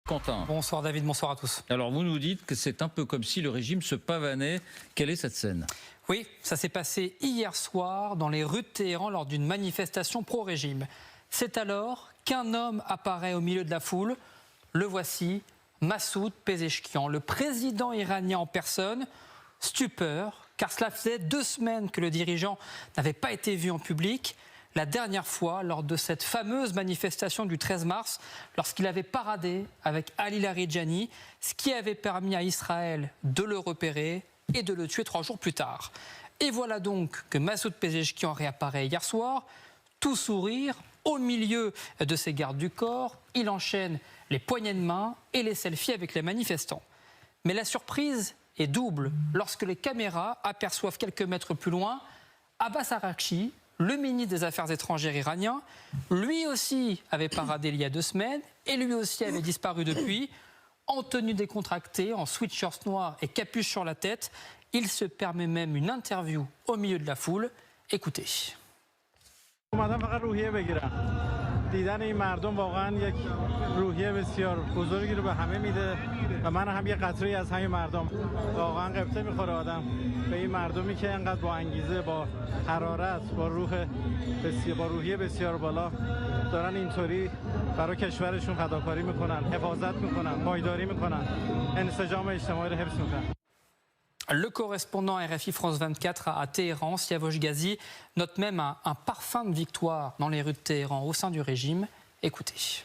Quentin. Bonsoir David, bonsoir à tous. Alors vous nous dites que c'est un peu comme si le régime se pavanait. Quelle est cette scène? Oui, ça s'est passé hier soir dans les rues de Téhéran lors d'une manifestation pro-régime. C'est alors qu'un homme apparaît au milieu de la foule. Le voici, Massoud Pezeshkian, le président iranien en personne. Stupeur, car cela faisait 2 semaines que le dirigeant n'avait pas été vu en public. La dernière fois, lors de cette fameuse manifestation du 13 mars, lorsqu'il avait paradé avec Ali Larijani, ce qui avait permis à Israël de le repérer et de le tuer 3 jours plus tard. Et voilà donc que Massoud Pezeshkian réapparaît hier soir, tout sourire, au milieu de ses gardes du corps. Il enchaîne les poignées de main et les selfies avec les manifestants. Mais la surprise est double lorsque les caméras aperçoivent quelques mètres plus loin Abbas Araghchi, le ministre des Affaires étrangères iranien. Lui aussi avait paradé il y a 2 semaines et lui aussi avait disparu depuis. En tenue décontractée, en sweatshirt noir et capuche sur la tête, il se permet même une interview au milieu de la foule. Écoutez. دیدن این مردم واقعا یک روحیه بسیار بزرگی رو به همه میده و من هم یه قطره‌ای از همین مردم واقعا قبطه میخوره آدم به این مردمی که انقدر با انگیزه با حرارت با روحیه بسیار بالا دارن اینطوری برای کشورشون فداکاری میکنن حفاظت میکنن پایداری میکنن انسجام اجتماعی رو حفظ میکنن. Le correspondant RFI France 24 à Téhéran, Siavosh Ghazi, note même un parfum de victoire dans les rues de Téhéran au sein du régime. Écoutez.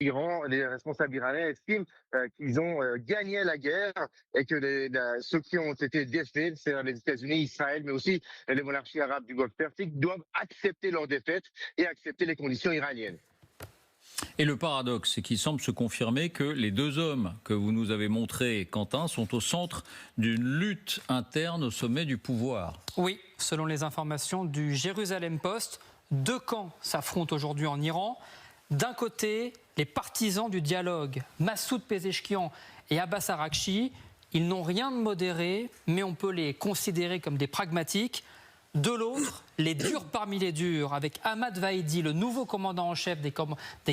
Les responsables iraniens estiment qu'ils ont gagné la guerre et que ceux qui ont été défaits, c'est-à-dire les États-Unis, Israël, mais aussi les monarchies arabes du Golfe Persique, doivent accepter leur défaite et accepter les conditions iraniennes. Et le paradoxe, c'est qu'il semble se confirmer que les 2 hommes que vous nous avez montrés, Quentin, sont au centre d'une lutte interne au sommet du pouvoir. Oui, selon les informations du Jérusalem Post, 2 camps s'affrontent aujourd'hui en Iran. D'un côté, les partisans du dialogue, Massoud Pezeshkian et Abbas Araghchi, ils n'ont rien de modéré, mais on peut les considérer comme des pragmatiques. De l'autre, les durs parmi les durs, avec Ahmad Vahidi, le nouveau commandant en chef des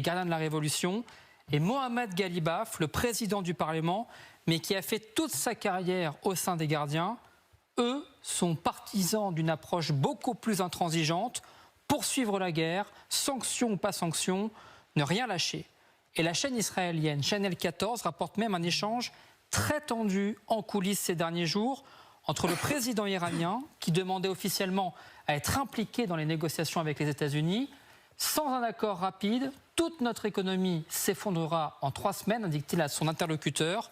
gardiens de la Révolution, et Mohammad Ghalibaf, le président du Parlement, mais qui a fait toute sa carrière au sein des gardiens. Eux sont partisans d'une approche beaucoup plus intransigeante, poursuivre la guerre, sanction ou pas sanction, ne rien lâcher. Et la chaîne israélienne Channel 14 rapporte même un échange très tendu en coulisses ces derniers jours entre le président iranien, qui demandait officiellement à être impliqué dans les négociations avec les États-Unis. Sans un accord rapide, toute notre économie s'effondrera en 3 semaines, indique-t-il à son interlocuteur.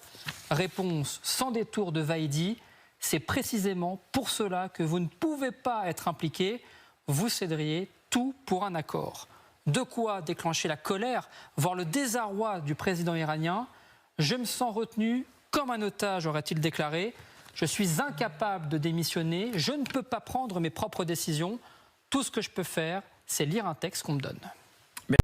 Réponse sans détour de Vahidi, c'est précisément pour cela que vous ne pouvez pas être impliqué, vous céderiez tout pour un accord. De quoi déclencher la colère, voire le désarroi du président iranien. Je me sens retenu comme un otage, aurait-il déclaré. Je suis incapable de démissionner, je ne peux pas prendre mes propres décisions. Tout ce que je peux faire, c'est lire un texte qu'on me donne.